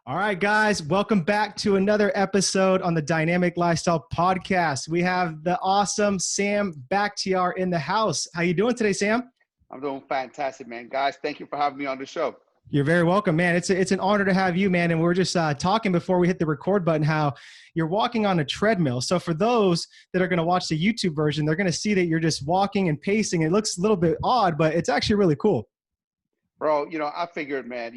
All right, guys, welcome back to another episode on the Dynamic Lifestyle Podcast. We have the awesome Sam Bakhtia in the house. How you doing today, Sam? I'm doing fantastic, man. Guys, thank you for having me on the show. You're very welcome, man. It's an honor to have you, man. And we were just talking before we hit the record button how you're walking on a treadmill. So for those that are going to watch the YouTube version, they're going to see that you're just walking and pacing. It looks a little bit odd, but it's actually really cool. Bro, I figured, man,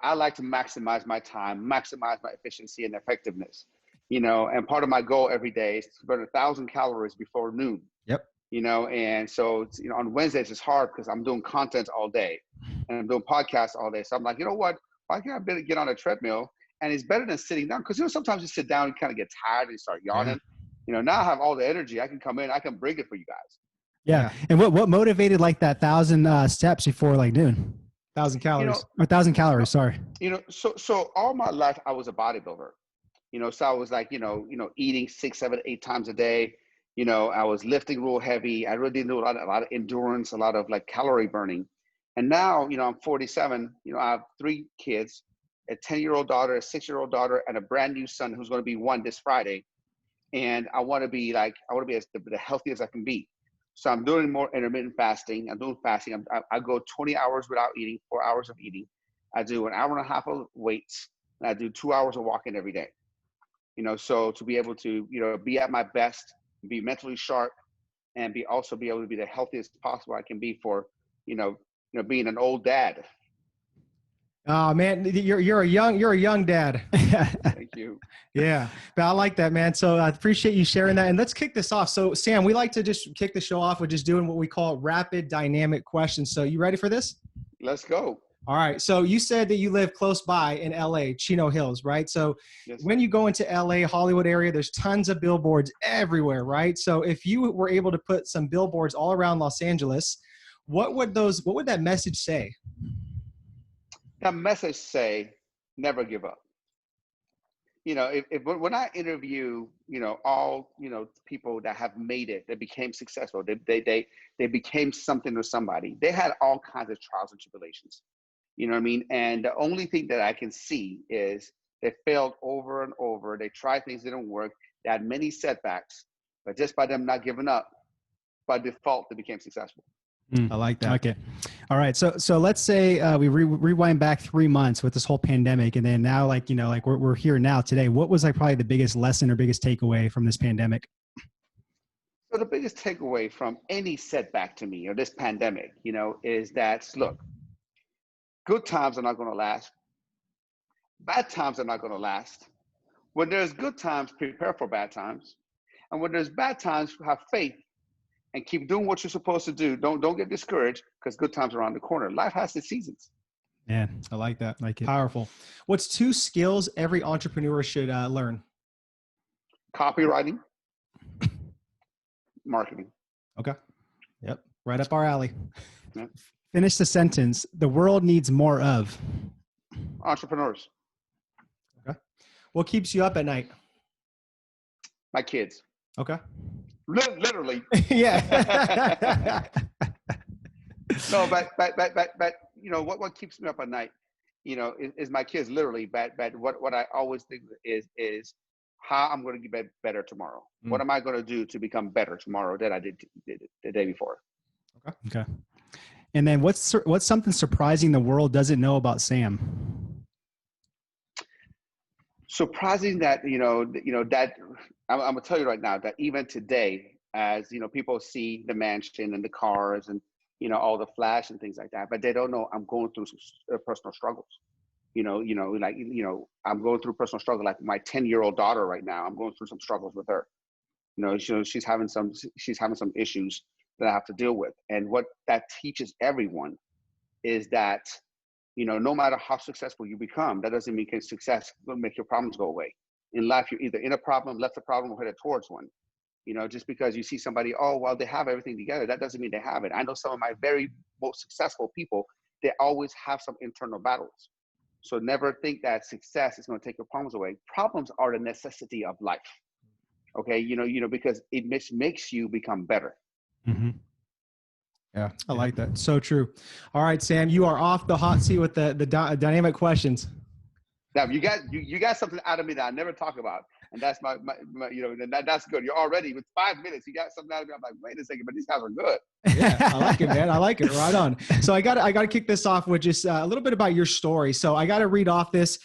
I like to maximize my time, maximize my efficiency and effectiveness, and part of my goal every day is to burn 1,000 calories before noon. Yep. And so, on Wednesdays it's hard because I'm doing content all day and I'm doing podcasts all day. So I'm like, you know what, why can't I get on a treadmill? And it's better than sitting down because, sometimes you sit down and kind of get tired and you start yawning. Yeah. Now I have all the energy. I can come in, I can bring it for you guys. Yeah. And what motivated like that 1,000 steps before like noon? 1,000 calories. Or 1,000 calories, sorry. So all my life I was a bodybuilder. So I was like, eating 6, 7, 8 times a day. I was lifting real heavy. I really did do a lot of endurance, a lot of like calorie burning. And now, I'm 47. I have 3 kids, a 10-year-old daughter, a 6-year-old daughter, and a brand new son who's going to be 1 this Friday. And I want to be as the healthiest I can be. So I'm doing more intermittent fasting. I'm doing fasting. I go 20 hours without eating, 4 hours of eating. I do an hour and a half of weights, and I do 2 hours of walking every day. So to be able to, be at my best, be mentally sharp, and also be able to be the healthiest possible I can be for, being an old dad. Oh man, you're a young dad. Thank you. Yeah, but I like that, man. So I appreciate you sharing that. And let's kick this off. So Sam, we like to just kick the show off with just doing what we call rapid dynamic questions. So you ready for this? Let's go. All right. So you said that you live close by in LA, Chino Hills, right? So yes, when you go into LA, Hollywood area, there's tons of billboards everywhere, right? So if you were able to put some billboards all around Los Angeles, what would that message say? That message say, never give up. When I interview, all, people that have made it, that became successful, they became something or somebody. They had all kinds of trials and tribulations. You know what I mean? And the only thing that I can see is they failed over and over. They tried things that didn't work. They had many setbacks, but just by them not giving up, by default, they became successful. I like that. Okay. All right. So let's say we rewind back 3 months with this whole pandemic. And then now, we're here now today. What was probably the biggest lesson or biggest takeaway from this pandemic? So the biggest takeaway from any setback to me or this pandemic, is that, look, good times are not going to last. Bad times are not going to last. When there's good times, prepare for bad times. And when there's bad times, have faith and keep doing what you're supposed to do. Don't get discouraged because good times are around the corner. Life has its seasons. Yeah, I like that. Like it. Powerful. What's 2 skills every entrepreneur should learn? Copywriting, marketing. Okay. Yep. Right up our alley. Yep. Finish the sentence. The world needs more of entrepreneurs. Okay. What keeps you up at night? My kids. Okay. Literally. Yeah. No, but what keeps me up at night, is my kids. Literally, but what I always think is how I'm going to get better tomorrow. What am I going to do to become better tomorrow than I did the day before? Okay. And then what's something surprising the world doesn't know about Sam? Surprising that that I'm gonna tell you right now that even today, as people see the mansion and the cars and all the flash and things like that, but they don't know I'm going through some personal struggles. I'm going through personal struggle. Like my 10-year-old daughter right now, I'm going through some struggles with her. She's having some issues that I have to deal with. And what that teaches everyone is that no matter how successful you become, that doesn't mean success will make your problems go away. In life, you're either in a problem, left a problem, or headed towards one. Just because you see somebody, oh, well, they have everything together, that doesn't mean they have it. I know some of my very most successful people, they always have some internal battles. So never think that success is going to take your problems away. Problems are the necessity of life. Okay, because it makes you become better. Mm-hmm. Yeah, I like that. So true. All right, Sam, you are off the hot seat with the dynamic questions. Now you got something out of me that I never talk about, and that's my that's good. You're already with 5 minutes. You got something out of me. I'm like, wait a second, but these guys are good. Yeah, I like it, man. I like it. Right on. So I got to kick this off with just a little bit about your story. So I got to read off this.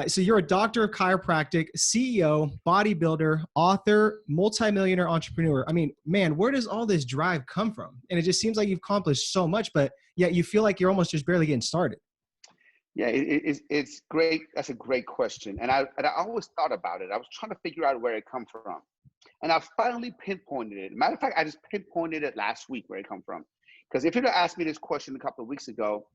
So you're a doctor of chiropractic, CEO, bodybuilder, author, multimillionaire entrepreneur. I mean, man, where does all this drive come from? And it just seems like you've accomplished so much, but yet you feel like you're almost just barely getting started. Yeah, it's great. That's a great question. And I always thought about it. I was trying to figure out where it come from. And I finally pinpointed it. Matter of fact, I just pinpointed it last week where it come from. Because if you'd have asked me this question a couple of weeks ago,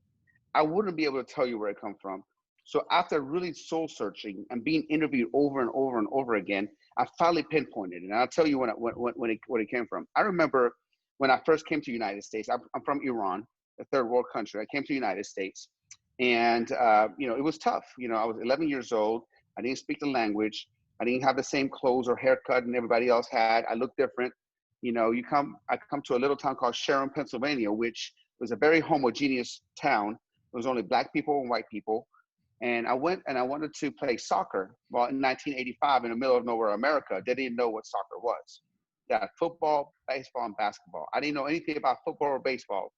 I wouldn't be able to tell you where it come from. So after really soul searching and being interviewed over and over and over again, I finally pinpointed it. And I'll tell you when it came from. I remember when I first came to the United States. I'm from Iran, a third world country. I came to the United States. And, it was tough. I was 11 years old. I didn't speak the language. I didn't have the same clothes or haircut and everybody else had. I looked different. I come to a little town called Sharon, Pennsylvania, which was a very homogeneous town. There was only black people and white people. And I went and I wanted to play soccer. Well, in 1985, in the middle of nowhere, America, they didn't know what soccer was. They had football, baseball, and basketball. I didn't know anything about football or baseball.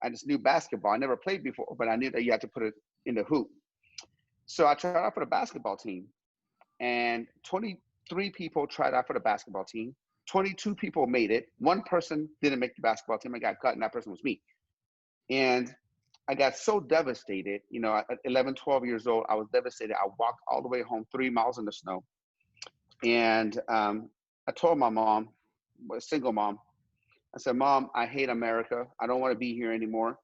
I just knew basketball. I never played before, but I knew that you had to put it in the hoop. So I tried out for the basketball team, and 23 people tried out for the basketball team. 22 people made it. One person didn't make the basketball team. I got cut, and that person was me. And I got so devastated, at 11, 12 years old, I was devastated. I walked all the way home 3 miles in the snow. And I told my mom, a single mom, I said, Mom, I hate America. I don't want to be here anymore.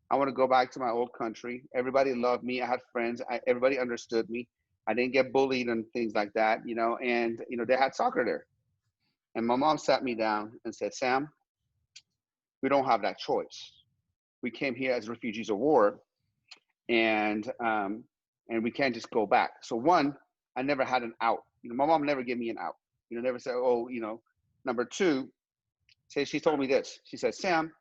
I want to go back to my old country. Everybody loved me. I had friends. Everybody understood me. I didn't get bullied and things like that, and, they had soccer there. And my mom sat me down and said, Sam, we don't have that choice. We came here as refugees of war, and we can't just go back. So one, I never had an out. My mom never gave me an out. Never said, oh, Number two, she told me this. She said, Sam,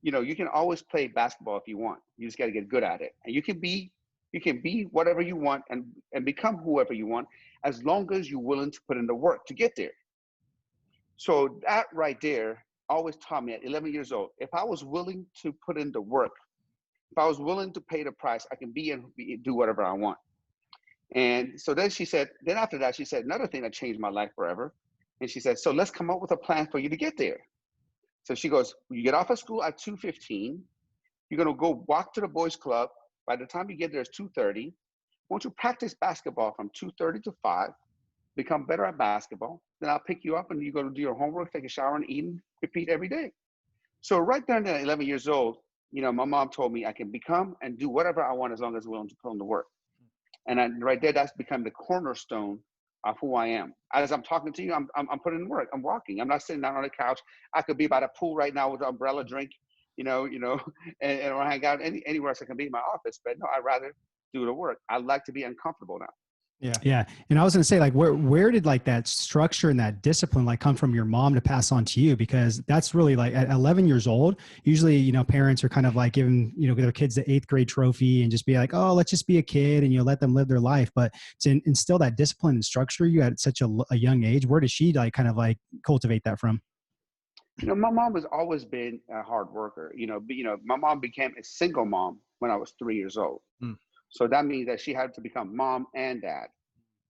you can always play basketball if you want. You just got to get good at it. And you can be whatever you want and become whoever you want, as long as you're willing to put in the work to get there. So that right there always taught me at 11 years old, if I was willing to put in the work, if I was willing to pay the price, I can do whatever I want. And so then after that, she said another thing that changed my life forever. And she said, so let's come up with a plan for you to get there. So she goes, you get off of school at 2:15. You're going to go walk to the boys club. By the time you get there, it's 2:30. Won't you practice basketball from 2:30 to 5, become better at basketball. Then I'll pick you up and you go to do your homework, take a shower and eat and repeat every day. So right there at 11 years old, my mom told me I can become and do whatever I want as long as I'm willing to put in the work. And right there, that's become the cornerstone of who I am. As I'm talking to you, I'm putting in work. I'm walking. I'm not sitting down on the couch. I could be by the pool right now with an umbrella drink, and or hang out anywhere else I can be in my office. But no, I'd rather do the work. I like to be uncomfortable now. Yeah. Yeah. And I was going to say, like, where did like that structure and that discipline like come from your mom to pass on to you? Because that's really like at 11 years old, usually, parents are kind of like giving, their kids the 8th grade trophy and just be like, oh, let's just be a kid and, let them live their life. But to instill that discipline and structure you at such a young age, where does she like kind of like cultivate that from? My mom has always been a hard worker, my mom became a single mom when I was 3 years old. So that means that she had to become mom and dad,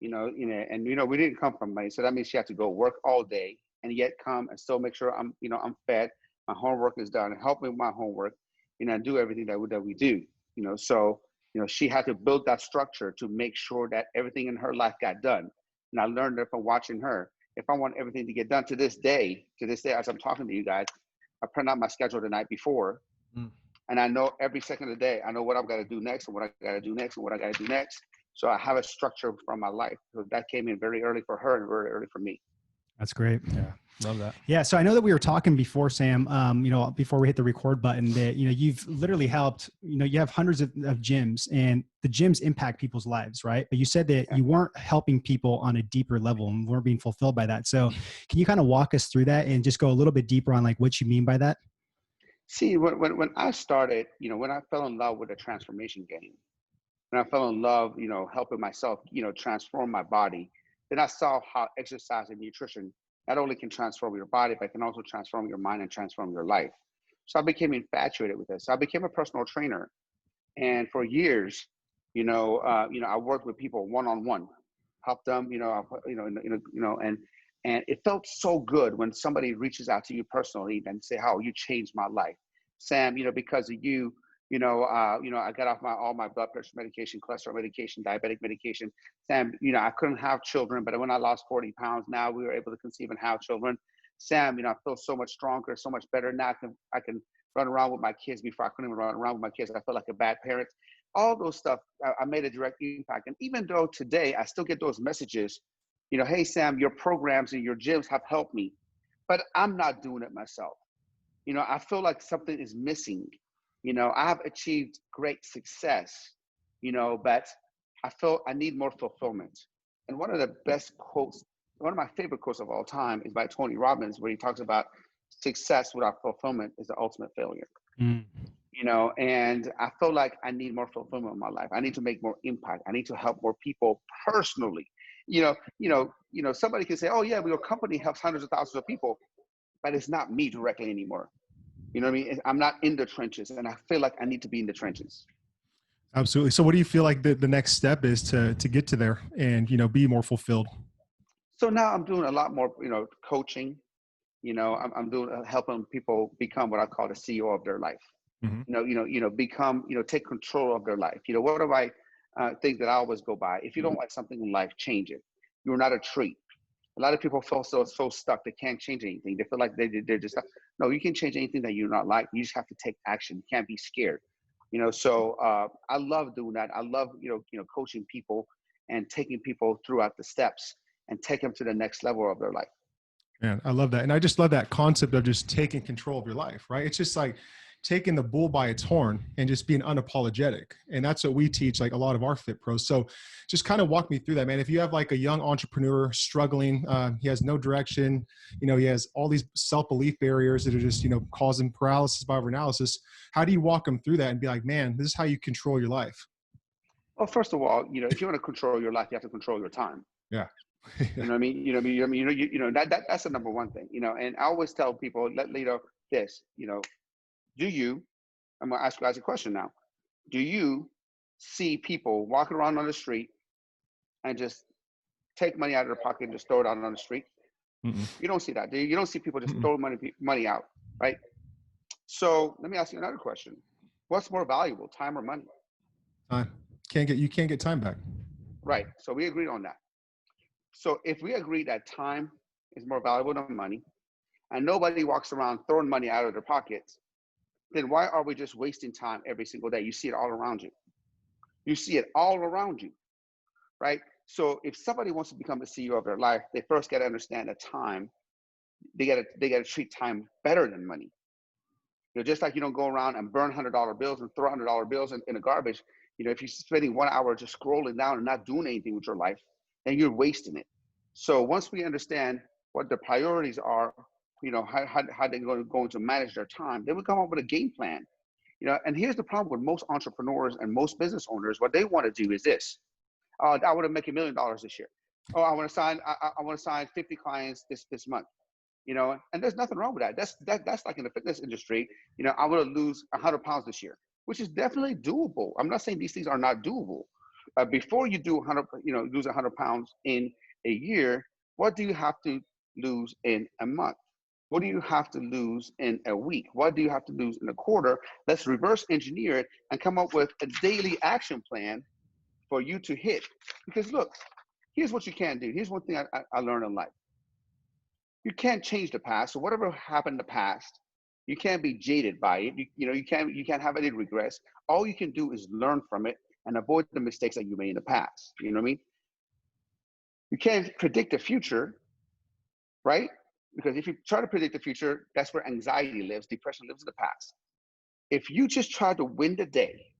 and we didn't come from money. So that means she had to go work all day and yet come and still make sure I'm fed, my homework is done, and help me with my homework, and do everything that we do, So, she had to build that structure to make sure that everything in her life got done. And I learned that from watching her. If I want everything to get done to this day, as I'm talking to you guys, I print out my schedule the night before. And I know every second of the day, I know what I've got to do next and what I got to do next and what I got to do next. So I have a structure from my life. So that came in very early for her and very early for me. That's great. Yeah. Love that. Yeah. So I know that we were talking before, Sam, before we hit the record button that, you've literally helped, you have hundreds of gyms and the gyms impact people's lives, right? But you said that you weren't helping people on a deeper level and weren't being fulfilled by that. So can you kind of walk us through that and just go a little bit deeper on like what you mean by that? See, when I started, when I fell in love with the transformation game, and I fell in love, helping myself, transform my body. Then I saw how exercise and nutrition not only can transform your body, but can also transform your mind and transform your life. So I became infatuated with this. So I became a personal trainer, and for years, I worked with people one-on-one, helped them, and it felt so good when somebody reaches out to you personally and say, "How you changed my life, Sam? Because of you, I got off all my blood pressure medication, cholesterol medication, diabetic medication. Sam, I couldn't have children, but when I lost 40 pounds, now we were able to conceive and have children. Sam, I feel so much stronger, so much better now. I can run around with my kids. Before I couldn't even run around with my kids. I felt like a bad parent. All those stuff, I made a direct impact. And even though today I still get those messages, hey, Sam, your programs and your gyms have helped me, but I'm not doing it myself. I feel like something is missing. I have achieved great success, but I feel I need more fulfillment. And one of the best quotes, one of my favorite quotes of all time is by Tony Robbins, where he talks about success without fulfillment is the ultimate failure. Mm. And I feel like I need more fulfillment in my life. I need to make more impact. I need to help more people personally. Somebody can say, "Oh yeah, your company helps hundreds of thousands of people," but it's not me directly anymore. You know what I mean? I'm not in the trenches, and I feel like I need to be in the trenches. Absolutely. So what do you feel like the next step is to get to there and, be more fulfilled? So now I'm doing a lot more, coaching. I'm doing helping people become what I call the CEO of their life. Mm-hmm. Become, take control of their life. What are my things that I always go by? If you don't like something in life, change it. You're not a tree. A lot of people feel so stuck they can't change anything. They feel like they're just stuck. No, you can change anything that you're not like. You just have to take action. You can't be scared. So I love doing that. I love coaching people and taking people throughout the steps and take them to the next level of their life. Man, I love that. And I just love that concept of just taking control of your life, right? It's just like taking the bull by its horn and just being unapologetic. And that's what we teach, like a lot of our fit pros. So just kind of walk me through that, man. If you have like a young entrepreneur struggling, he has no direction, he has all these self-belief barriers that are just, causing paralysis by overanalysis. How do you walk them through that and be like, man, this is how you control your life? Well, first of all, if you want to control your life, you have to control your time. Yeah. You know what I mean? That's the number one thing, and I always tell people, this, I'm going to ask you guys a question now. Do you see people walking around on the street and just take money out of their pocket and just throw it out on the street? Mm-mm. You don't see that, do you? You don't see people just throw money out, right? So let me ask you another question. What's more valuable, time or money? Time. You can't get time back. Right. So we agreed on that. So if we agree that time is more valuable than money, and nobody walks around throwing money out of their pockets, then why are we just wasting time every single day? You see it all around you. You see it all around you, right? So if somebody wants to become the CEO of their life, they first got to understand that time, they got to treat time better than money. Just like you don't go around and burn $100 bills and throw $100 bills in the garbage. If you're spending 1 hour just scrolling down and not doing anything with your life, then you're wasting it. So once we understand what the priorities are, how they're going to manage their time, then we come up with a game plan. And here's the problem with most entrepreneurs and most business owners. What they want to do is this: I want to make $1 million this year. Oh, I want to sign 50 clients this month. And there's nothing wrong with that. That's like in the fitness industry. I want to lose 100 pounds this year, which is definitely doable. I'm not saying these things are not doable. Before you do lose 100 pounds in a year, what do you have to lose in a month? What do you have to lose in a week? What do you have to lose in a quarter? Let's reverse engineer it and come up with a daily action plan for you to hit. Because look, here's what you can't do. Here's one thing I learned in life. You can't change the past. So whatever happened in the past, you can't be jaded by it. You can't have any regrets. All you can do is learn from it and avoid the mistakes that you made in the past. You know what I mean? You can't predict the future, right? Because if you try to predict the future, that's where anxiety lives. Depression lives in the past. If you just try to win the day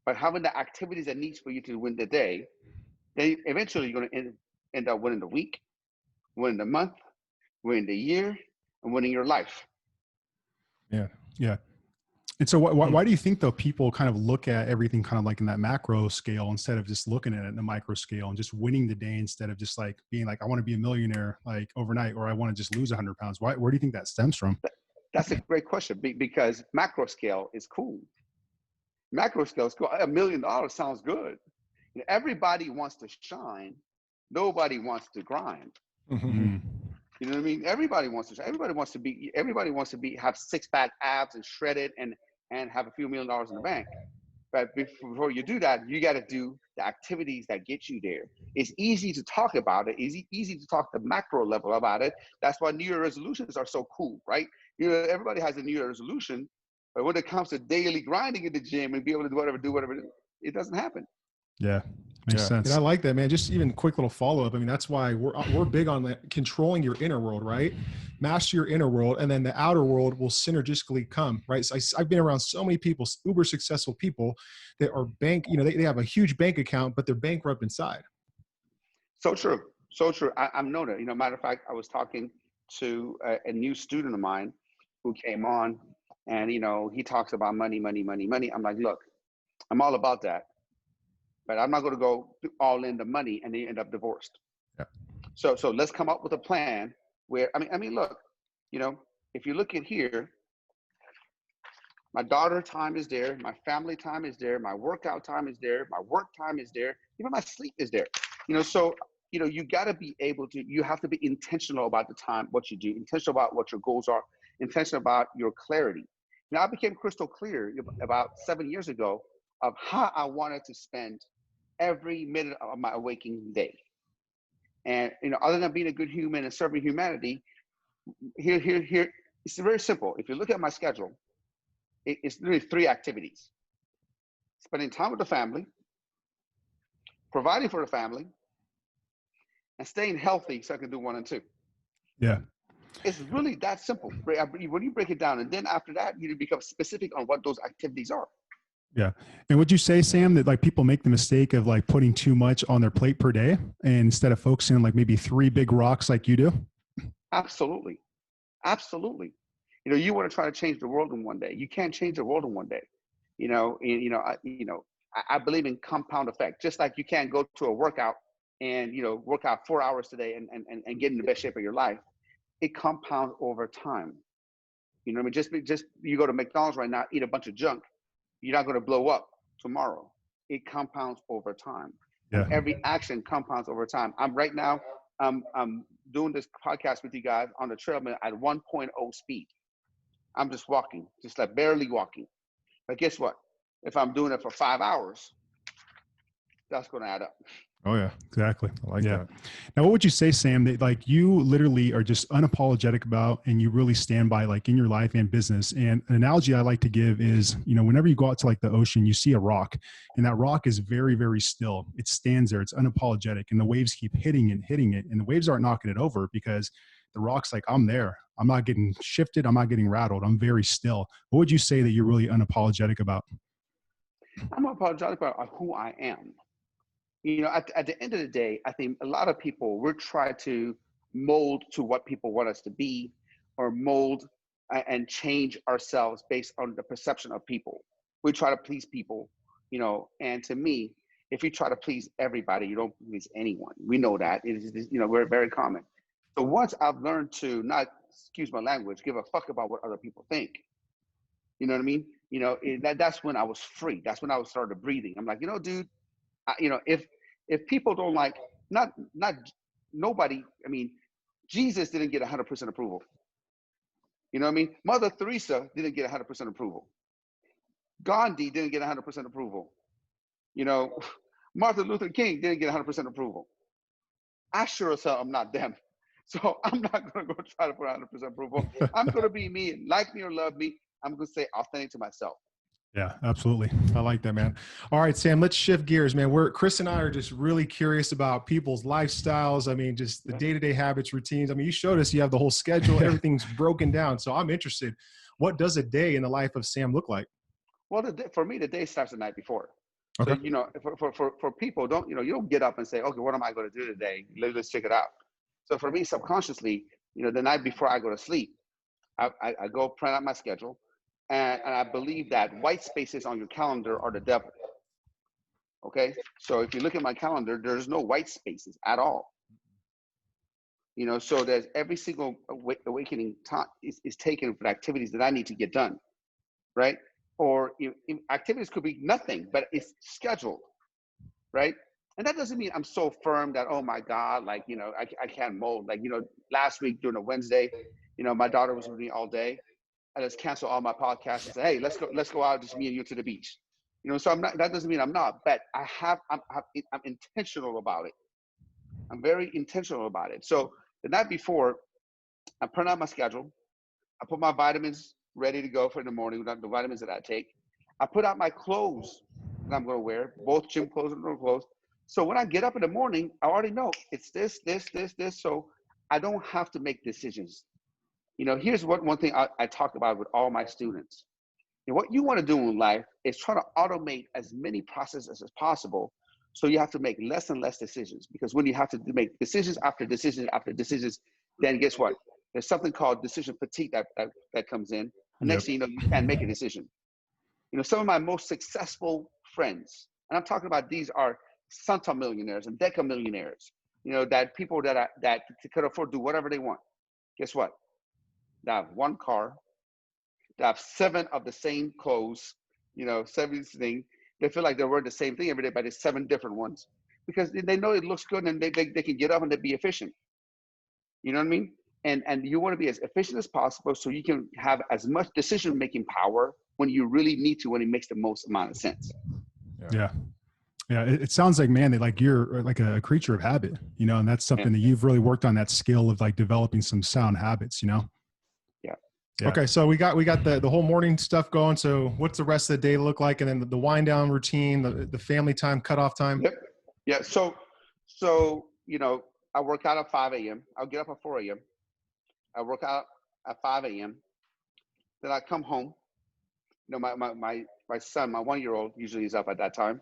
by having the activities that needs for you to win the day, then eventually you're going to end up winning the week, winning the month, winning the year, and winning your life. Yeah. And so why do you think though people kind of look at everything kind of like in that macro scale instead of just looking at it in the micro scale and just winning the day instead of just like being like, I want to be a millionaire like overnight, or I want to just lose 100 pounds? Where do you think that stems from? That's a great question, because macro scale is cool. Macro scale is cool. $1 million sounds good. Everybody wants to shine. Nobody wants to grind. Mm-hmm. You know what I mean? Everybody wants to have six-pack abs and shredded and have a few $1 million in the bank. But before you do that, you got to do the activities that get you there. It's easy to talk about it. It's easy to talk the macro level about it. That's why New Year resolutions are so cool, right? Everybody has a New Year resolution, but when it comes to daily grinding in the gym and be able to do whatever, it doesn't happen. Yeah. Makes sense. And I like that, man. Just even quick little follow-up. I mean, that's why we're big on controlling your inner world, right? Master your inner world, and then the outer world will synergistically come, right? So I've been around so many people, uber successful people that are they have a huge bank account, but they're bankrupt inside. So true. So true. I'm noted. Matter of fact, I was talking to a new student of mine who came on, and, he talks about money, money, money, money. I'm like, look, I'm all about that, but I'm not going to go all in the money and then end up divorced. Yeah. So let's come up with a plan where, I mean, look, if you look at here, my daughter time is there, my family time is there, my workout time is there, my work time is there, even my sleep is there. So you got to be able to, you have to be intentional about the time, what you do, intentional about what your goals are, intentional about your clarity. I became crystal clear about 7 years ago of how I wanted to spend every minute of my waking day. And, other than being a good human and serving humanity, here, it's very simple. If you look at my schedule, it's really 3 activities: spending time with the family, providing for the family, and staying healthy so I can do 1 and 2. Yeah. It's really that simple. When you break it down, and then after that, you become specific on what those activities are. Yeah. And would you say, Sam, that like people make the mistake of like putting too much on their plate per day and instead of focusing on like maybe 3 big rocks like you do? Absolutely. Absolutely. You want to try to change the world in one day. You can't change the world in one day. I believe in compound effect. Just like you can't go to a workout and, work out 4 hours today and get in the best shape of your life. It compounds over time. I mean, just you go to McDonald's right now, eat a bunch of junk, you're not going to blow up tomorrow. It compounds over time. Yeah. And every action compounds over time. I'm doing this podcast with you guys on the treadmill at 1.0 speed. I'm just walking, just like barely walking. But guess what? If I'm doing it for 5 hours, that's going to add up. Oh yeah, exactly. I like that. Now, what would you say, Sam, that like you literally are just unapologetic about and you really stand by like in your life and business? And an analogy I like to give is, whenever you go out to like the ocean, you see a rock and that rock is very, very still. It stands there. It's unapologetic and the waves keep hitting it. And the waves aren't knocking it over because the rock's like, I'm there. I'm not getting shifted. I'm not getting rattled. I'm very still. What would you say that you're really unapologetic about? I'm unapologetic about who I am. At the end of the day, I think a lot of people, we're trying to mold to what people want us to be or mold and change ourselves based on the perception of people. We try to please people, and to me, if you try to please everybody, you don't please anyone. We know that. It is, we're very common. So once I've learned to not, excuse my language, give a fuck about what other people think, you know what I mean? That's when I was free. That's when I started breathing. I'm like, dude, if people don't like, not nobody, I mean, Jesus didn't get 100% approval. You know what I mean? Mother Teresa didn't get 100% approval. Gandhi didn't get 100% approval. Martin Luther King didn't get 100% approval. I sure as hell am not them. So I'm not going to go try to put 100% approval. I'm going to be me, like me or love me. I'm going to stay authentic to myself. Yeah, absolutely. I like that, man. All right, Sam, let's shift gears, man. Chris and I are just really curious about people's lifestyles. I mean, just the day-to-day habits, routines. I mean, you showed us you have the whole schedule, everything's broken down. So I'm interested. What does a day in the life of Sam look like? Well, for me, the day starts the night before. Okay. So, for people, you don't get up and say, okay, what am I going to do today? Let's check it out. So for me, subconsciously, the night before I go to sleep, I go print out my schedule. And I believe that white spaces on your calendar are the devil. Okay, so if you look at my calendar, there's no white spaces at all. You know, so there's every single awakening time is taken for activities that I need to get done, right? Or activities could be nothing, but it's scheduled, right? And that doesn't mean I'm so firm that, oh my God, like, you know, I can't mold. Like, you know, last week during a Wednesday, you know, my daughter was with me all day. I just canceled all my podcasts and say, hey, let's go out, just me and you, to the beach. You know, so I'm not, that doesn't mean I'm not, but I'm intentional about it. I'm very intentional about it. So the night before, I print out my schedule. I put my vitamins ready to go for in the morning, the vitamins that I take. I put out my clothes that I'm going to wear, both gym clothes and normal clothes. So when I get up in the morning, I already know it's this. So I don't have to make decisions. You know, here's one thing I talk about with all my students. And what you want to do in life is try to automate as many processes as possible. So you have to make less and less decisions, because when you have to make decisions after decisions after decisions, then guess what? There's something called decision fatigue that comes in. And next thing you know, you can't make a decision. You know, some of my most successful friends, and I'm talking about, these are centimillionaires and decamillionaires, you know, that people that could afford to do whatever they want. Guess what? They have one car. They have 7 of the same clothes, you know, 7 things. They feel like they're wearing the same thing every day, but it's 7 different ones, because they know it looks good and they can get up and they be efficient. You know what I mean? And you want to be as efficient as possible so you can have as much decision-making power when you really need to, when it makes the most amount of sense. Yeah. Yeah. It sounds like, man, like you're like a creature of habit, you know, and that's something that you've really worked on, that skill of like developing some sound habits, you know? Yeah. Yeah. Okay. So we got the whole morning stuff going. So what's the rest of the day look like? And then the wind down routine, the family time, cutoff time. Yep. Yeah. So, you know, I work out at 5 a.m. I'll get up at 4 a.m. I work out at 5 a.m. Then I come home. You know, my son, my 1-year-old, usually is up at that time.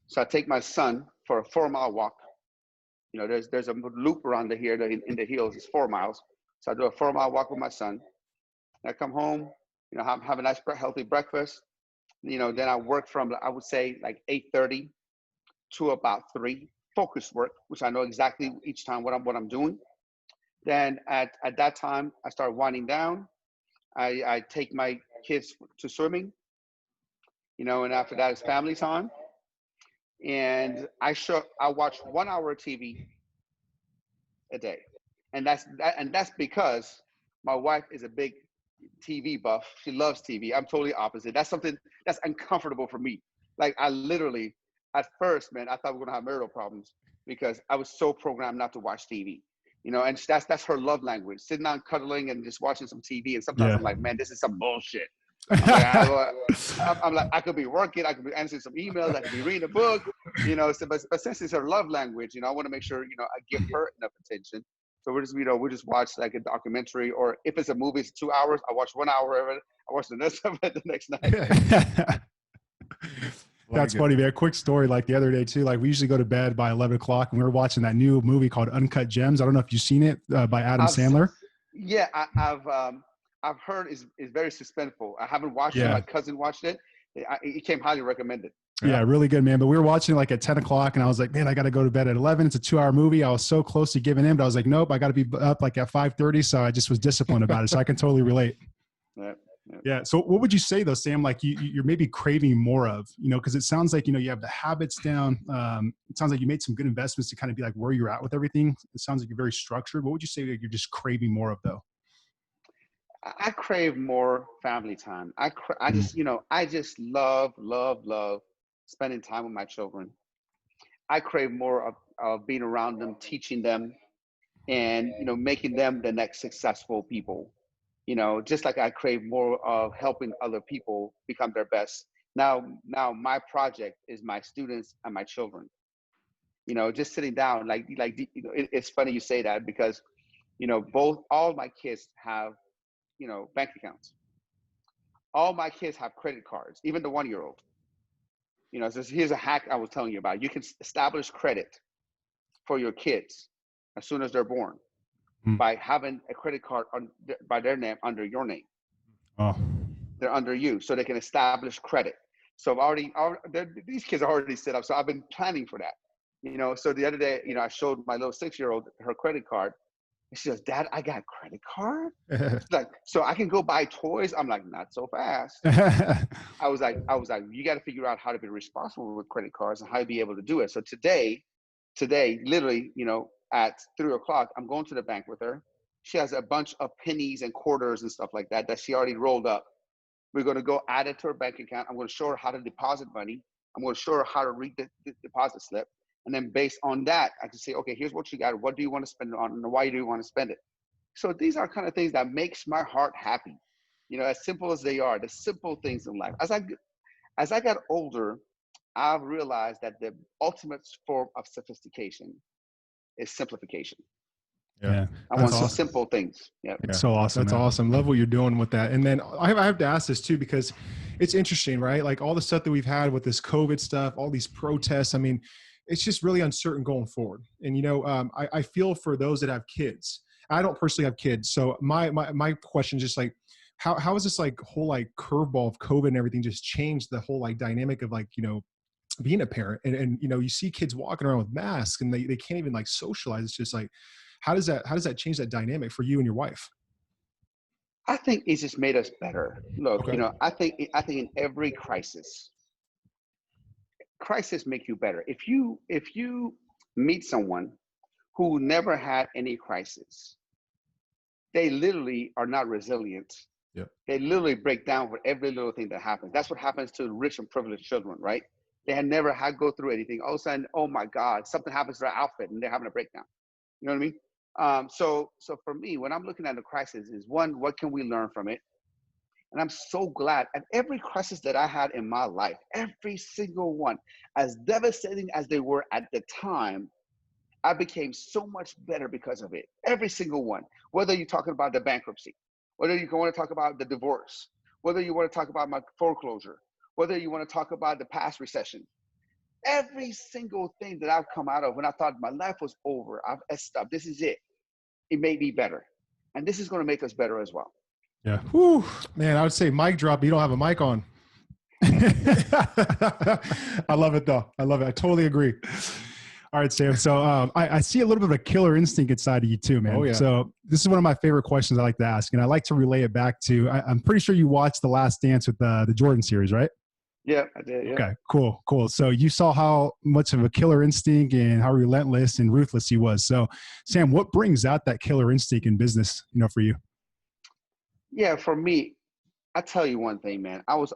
So I take my son for a 4-mile walk. You know, there's a loop around here in the hills. It's 4 miles. So I do a 4-mile walk with my son. I come home, you know, have a nice healthy breakfast. You know, then I work from, I would say, like 8:30 to about 3, focused work, which I know exactly each time what I'm doing. Then at that time, I start winding down. I take my kids to swimming, you know, and after that is family time. And I watch 1 hour of TV a day. And that's because my wife is a big TV buff. She loves TV. I'm totally opposite. That's something that's uncomfortable for me. Like, I literally, at first, man, I thought we were gonna have marital problems because I was so programmed not to watch TV. You know, and that's her love language, sitting down cuddling and just watching some TV. And sometimes I'm like, man, this is some bullshit. I'm like, I could be working, I could be answering some emails, I could be reading a book, you know. So, but since it's her love language, you know, I want to make sure, you know, I give her enough attention. So we just watch like a documentary, or if it's a movie, it's 2 hours. I watch 1 hour of it. I watch the rest of it the next night. That's funny, man. Quick story. Like the other day too, like we usually go to bed by 11 o'clock and we were watching that new movie called Uncut Gems. I don't know if you've seen it, by Adam Sandler. Yeah, I've heard it's very suspenseful. I haven't watched it. My cousin watched it. It came highly recommended. Yeah, really good, man. But we were watching it like at 10 o'clock and I was like, man, I got to go to bed at 11. It's a 2-hour movie. I was so close to giving in, but I was like, nope, I got to be up like at 5:30. So I just was disciplined about it. So I can totally relate. Yeah. So what would you say though, Sam, like you're maybe craving more of, you know, cause it sounds like, you know, you have the habits down. It sounds like you made some good investments to kind of be like where you're at with everything. It sounds like you're very structured. What would you say that you're just craving more of though? I crave more family time. I just, you know, I just love spending time with my children. I crave more of being around them, teaching them, and, you know, making them the next successful people. You know, just like I crave more of helping other people become their best. Now my project is my students and my children. You know, just sitting down, like you know, it's funny you say that, because, you know, all my kids have, you know, bank accounts. All my kids have credit cards, even the 1-year-old. You know, so here's a hack I was telling you about. You can establish credit for your kids as soon as they're born by having a credit card by their name under your name. Oh. they're under you, so they can establish credit. So these kids are already set up. So I've been planning for that. You know, so the other day, you know, I showed my little 6-year-old her credit card. And she goes, "Dad, I got a credit card?" She's like, "So I can go buy toys?" I'm like, "Not so fast." I was like, you got to figure out how to be responsible with credit cards and how to be able to do it. So today, literally, you know, at 3:00, I'm going to the bank with her. She has a bunch of pennies and quarters and stuff like that she already rolled up. We're going to go add it to her bank account. I'm going to show her how to deposit money. I'm going to show her how to read the deposit slip. And then based on that, I can say, okay, here's what you got. What do you want to spend it on? And why do you want to spend it? So these are kind of things that makes my heart happy. You know, as simple as they are, the simple things in life. As I got older, I've realized that the ultimate form of sophistication is simplification. Yeah. I want some simple things. Yeah. It's so awesome. That's man. awesome. Love what you're doing with that. And then I have to ask this too, because it's interesting, right? Like all the stuff that we've had with this COVID stuff, all these protests. I mean, it's just really uncertain going forward. And, you know, I feel for those that have kids. I don't personally have kids. So my question is just like, how is this like whole like curveball of COVID and everything just changed the whole like dynamic of like, you know, being a parent and, you know, you see kids walking around with masks and they can't even like socialize. It's just like, how does that change that dynamic for you and your wife? I think it's just made us better. Look, Okay. you know, I think in every crisis make you better. If you meet someone who never had any crisis, they literally are not resilient. Yep. They literally break down for every little thing that happens. That's what happens to rich and privileged children, right? They had never had go through anything. All of a sudden, oh my God, something happens to their outfit and they're having a breakdown. You know what I mean? So for me, when I'm looking at the crisis, is one, what can we learn from it? And I'm so glad at every crisis that I had in my life, every single one, as devastating as they were at the time, I became so much better because of it. Every single one, whether you're talking about the bankruptcy, whether you want to talk about the divorce, whether you want to talk about my foreclosure, whether you want to talk about the past recession, every single thing that I've come out of when I thought my life was over, I've messed up, this is it. It made me better. And this is going to make us better as well. Yeah. Whew. Man, I would say mic drop. You don't have a mic on. I love it though. I love it. I totally agree. All right, Sam. So I see a little bit of a killer instinct inside of you too, man. Oh, yeah. So this is one of my favorite questions I like to ask. And I like to relay it back to, I'm pretty sure you watched The Last Dance with the Jordan series, right? Yeah, I did. Yeah. Okay, cool. So you saw how much of a killer instinct and how relentless and ruthless he was. So Sam, what brings out that killer instinct in business, you know, for you? Yeah, for me, I tell you one thing, man. I was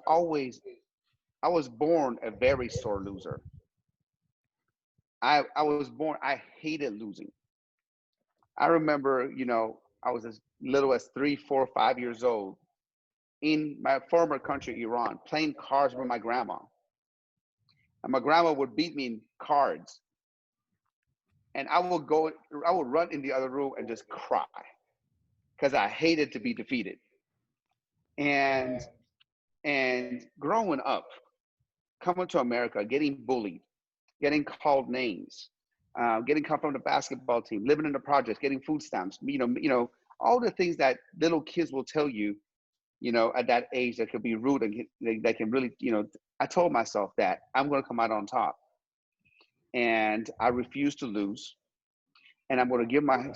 born a very sore loser. I was born, I hated losing. I remember, you know, I was as little as 3, 4, 5 years old in my former country, Iran, playing cards with my grandma. And my grandma would beat me in cards. And I would run in the other room and just cry because I hated to be defeated. And growing up, coming to America, getting bullied, getting called names, getting cut from the basketball team, living in the projects, getting food stamps, you know, all the things that little kids will tell you, you know, at that age that could be rude and that can really, you know, I told myself that I'm going to come out on top. And I refuse to lose. And I'm going to give my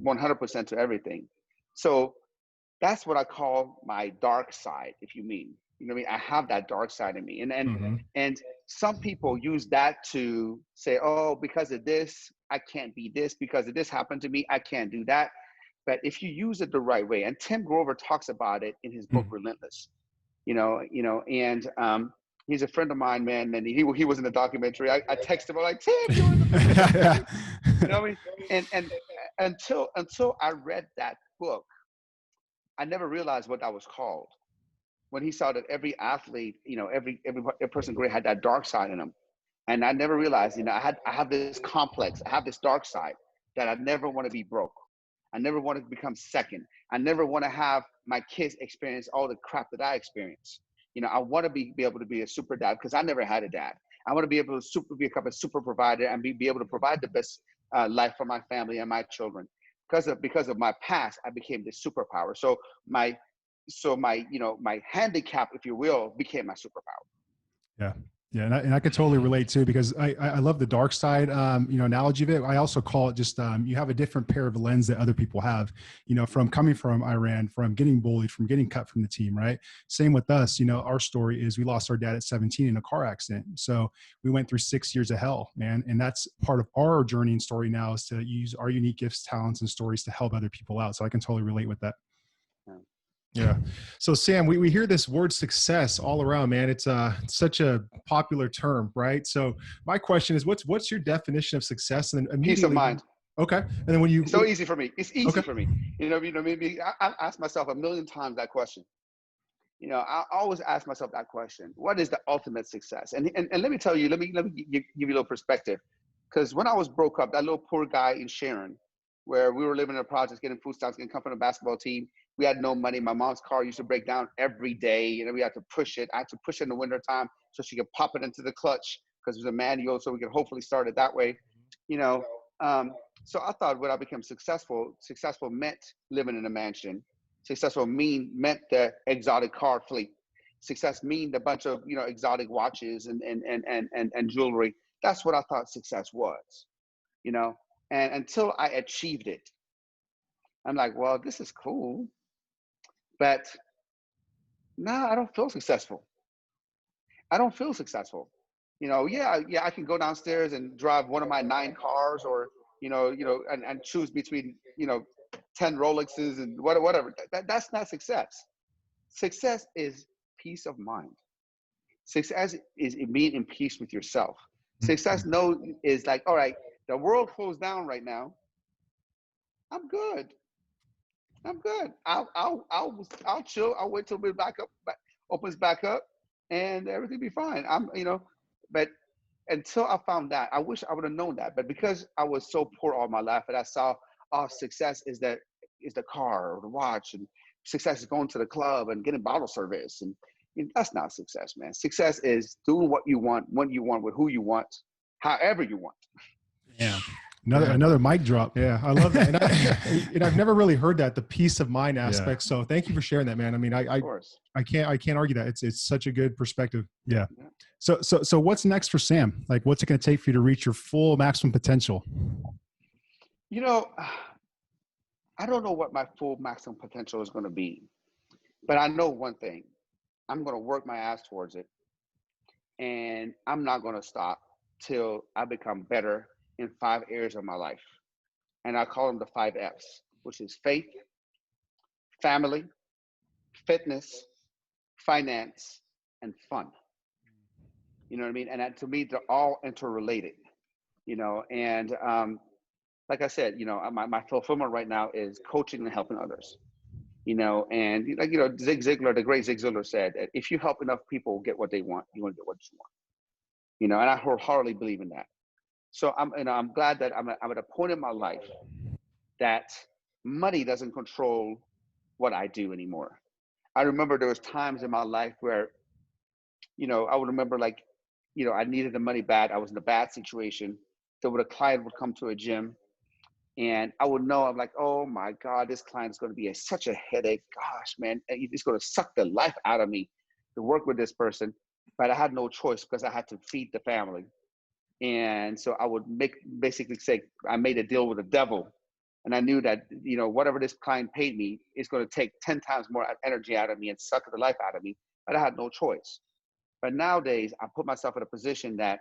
100% to everything. So that's what I call my dark side, if you mean. You know what I mean? I have that dark side in me. And some people use that to say, oh, because of this, I can't be this. Because of this happened to me, I can't do that. But if you use it the right way, and Tim Grover talks about it in his book, Relentless, you know, and he's a friend of mine, man, and he was in the documentary. I texted him, I'm like, Tim, you were in the documentary. You know what I mean? And until I read that book, I never realized what that was called. When he saw that every athlete, you know, every person great had that dark side in them. And I never realized, you know, I have this complex, I have this dark side that I never want to be broke. I never want to become second. I never want to have my kids experience all the crap that I experienced. You know, I want to be able to be a super dad because I never had a dad. I want to be able to become a super provider and be able to provide the best life for my family and my children. Because of my past, I became this superpower. So so my, my handicap, if you will, became my superpower. Yeah. Yeah. And I could totally relate too, because I love the dark side, analogy of it. I also call it just, you have a different pair of lens that other people have, from coming from Iran, from getting bullied, from getting cut from the team. Right. Same with us. Our story is we lost our dad at 17 in a car accident. So we went through 6 years of hell, man. And that's part of our journey and story now, is to use our unique gifts, talents, and stories to help other people out. So I can totally relate with that. Yeah. So Sam, we hear this word success all around, man. It's such a popular term, right? So my question is, what's your definition of success? And then immediately, peace of mind. Okay. And then when you, it's so easy for me. It's easy okay. for me. Maybe I ask myself a million times that question. I always ask myself that question. What is the ultimate success? And let me tell you, let me give you a little perspective. Because when I was broke up, that little poor guy in Sharon, where we were living in a project, getting food stamps, getting come from a basketball team. We had no money. My mom's car used to break down every day. We had to push it. I had to push it in the wintertime so she could pop it into the clutch, because it was a manual, so we could hopefully start it that way. So I thought when I became successful meant living in a mansion. Successful meant the exotic car fleet. Success mean the bunch of exotic watches and jewelry. That's what I thought success was. And until I achieved it, I'm like, well, this is cool, but no, I don't feel successful. I don't feel successful. Yeah, I can go downstairs and drive one of my 9 cars, or and choose between 10 Rolexes and whatever. That's not success. Success is peace of mind. Success is being in peace with yourself. Success is like, all right, the world closed down right now. I'm good. I'll chill. I'll wait till it opens back up, and everything be fine. But until I found that, I wish I would have known that. But because I was so poor all my life, and I saw, success is the car or the watch, and success is going to the club and getting bottle service, and that's not success, man. Success is doing what you want, when you want, with who you want, however you want. Yeah. Another mic drop. Yeah, I love that. And I've never really heard that, the peace of mind aspect. Yeah. So thank you for sharing that, man. I mean, I can't argue that. It's such a good perspective. Yeah. So what's next for Sam? Like, what's it going to take for you to reach your full maximum potential? I don't know what my full maximum potential is going to be, but I know one thing. I'm going to work my ass towards it, and I'm not going to stop till I become better in 5 areas of my life. And I call them the 5 F's, which is faith, family, fitness, finance, and fun. You know what I mean? And to me, they're all interrelated, and like I said, my fulfillment right now is coaching and helping others, and Zig Ziglar, the great Zig Ziglar said that if you help enough people get what they want, you want to get what you want, and I wholeheartedly believe in that. So I'm glad that I'm at a point in my life that money doesn't control what I do anymore. I remember there was times in my life where, I would remember I needed the money bad. I was in a bad situation. So when a client would come to a gym, and I would know, I'm like, oh my God, this client is going to be such a headache. Gosh, man, it's going to suck the life out of me to work with this person. But I had no choice because I had to feed the family. And so I would basically say, I made a deal with the devil. And I knew that, whatever this client paid me is going to take 10 times more energy out of me and suck the life out of me. But I had no choice. But nowadays, I put myself in a position that,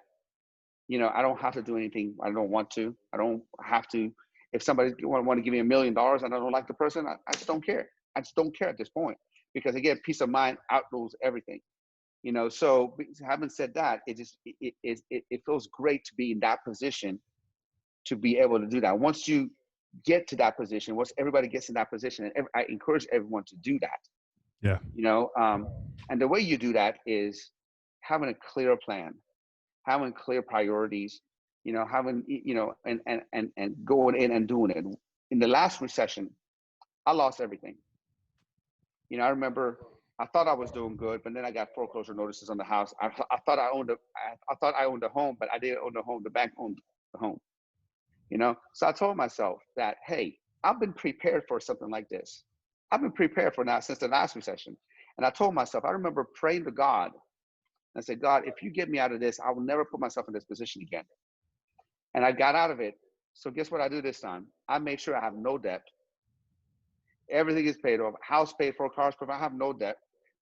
I don't have to do anything I don't want to. I don't have to. If somebody want to give me $1 million and I don't like the person, I just don't care. I just don't care at this point, because again, peace of mind outrules everything. So having said that, it feels great to be in that position, to be able to do that. Once you get to that position, once everybody gets in that position, and I encourage everyone to do that. Yeah. And the way you do that is having a clear plan, having clear priorities, having, and going in and doing it. In the last recession, I lost everything. I remember I thought I was doing good, but then I got foreclosure notices on the house. I thought I owned a home, but I didn't own the home. The bank owned the home. So I told myself that, hey, I've been prepared for something like this. I've been prepared for now since the last recession. And I told myself, I remember praying to God. I said, God, if you get me out of this, I will never put myself in this position again. And I got out of it. So guess what I do this time? I make sure I have no debt. Everything is paid off. House paid for, cars paid for. I have no debt.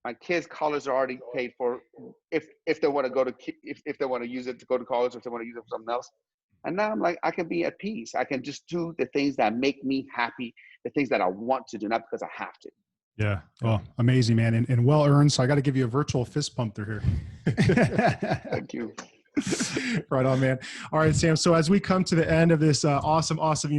My kids' college are already paid for. If they want to go to, if they want to use it to go to college, or if they want to use it for something else. And now I'm like, I can be at peace. I can just do the things that make me happy, the things that I want to do, not because I have to. Yeah. Well, amazing, man. And well earned. So I got to give you a virtual fist pump through here. Thank you. Right on, man. All right, Sam. So as we come to the end of this awesome,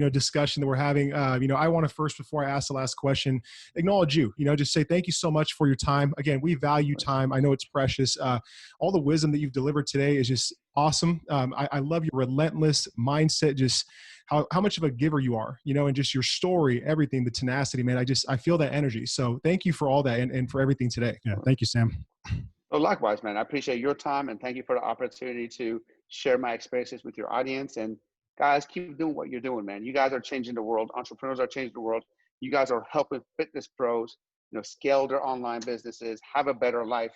discussion that we're having, I want to first, before I ask the last question, acknowledge you, just say thank you so much for your time. Again, we value time. I know it's precious. All the wisdom that you've delivered today is just awesome. I love your relentless mindset, just how much of a giver you are, and just your story, everything, the tenacity, man. I feel that energy. So thank you for all that and for everything today. Yeah. Thank you, Sam. Well, likewise, man. I appreciate your time, and thank you for the opportunity to share my experiences with your audience. And guys, keep doing what you're doing, man. You guys are changing the world. Entrepreneurs are changing the world. You guys are helping fitness pros, scale their online businesses, have a better life.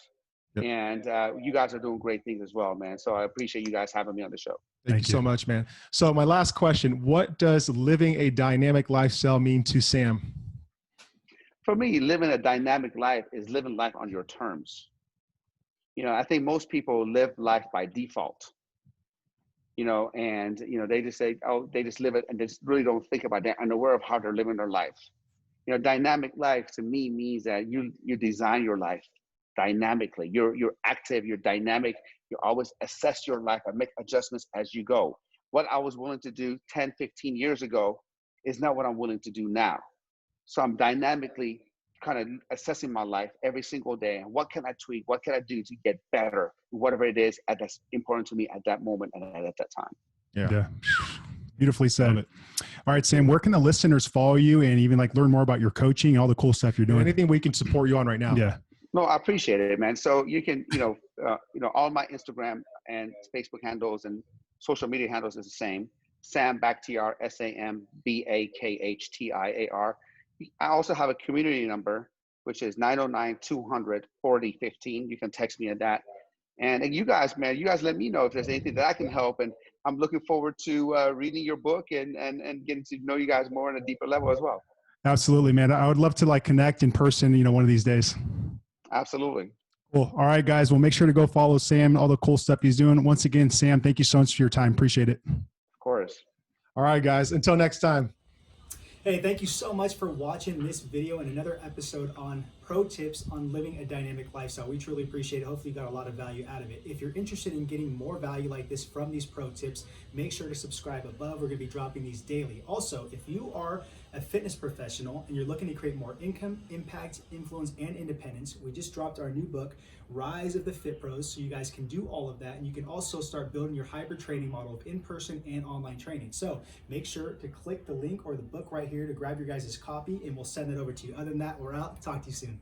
Yep. And you guys are doing great things as well, man. So I appreciate you guys having me on the show. Thank you so much, man. So my last question, what does living a dynamic lifestyle mean to Sam? For me, living a dynamic life is living life on your terms. I think most people live life by default, and, they just say, oh, they just live it and they just really don't think about that and aware of how they're living their life. Dynamic life to me means that you design your life dynamically. You're active, you're dynamic. You always assess your life and make adjustments as you go. What I was willing to do 10, 15 years ago is not what I'm willing to do now. So I'm dynamically kind of assessing my life every single day. And what can I tweak? What can I do to get better? Whatever it is that's important to me at that moment and at that time. Yeah. Beautifully said. All right, Sam, where can the listeners follow you and even learn more about your coaching, all the cool stuff you're doing? Anything we can support you on right now? Yeah. No, I appreciate it, man. So you can, all my Instagram and Facebook handles and social media handles is the same. Sam Bakhtiar, SAMBAKHTIAR. I also have a community number, which is 909-200-4015. You can text me at that. And you guys, man, let me know if there's anything that I can help. And I'm looking forward to reading your book and getting to know you guys more on a deeper level as well. Absolutely, man. I would love to connect in person, one of these days. Absolutely. Cool. All right, guys. Well, make sure to go follow Sam, all the cool stuff he's doing. Once again, Sam, thank you so much for your time. Appreciate it. Of course. All right, guys. Until next time. Hey, thank you so much for watching this video and another episode on pro tips on living a dynamic lifestyle. We truly appreciate it. Hopefully you got a lot of value out of it. If you're interested in getting more value like this from these pro tips, make sure to subscribe above. We're going to be dropping these daily. Also, if you are a fitness professional and you're looking to create more income, impact, influence, and independence, we just dropped our new book, Rise of the Fit Pros, so you guys can do all of that. And you can also start building your hybrid training model of in-person and online training. So make sure to click the link or the book right here to grab your guys' copy, and we'll send it over to you. Other than that, we're out. Talk to you soon.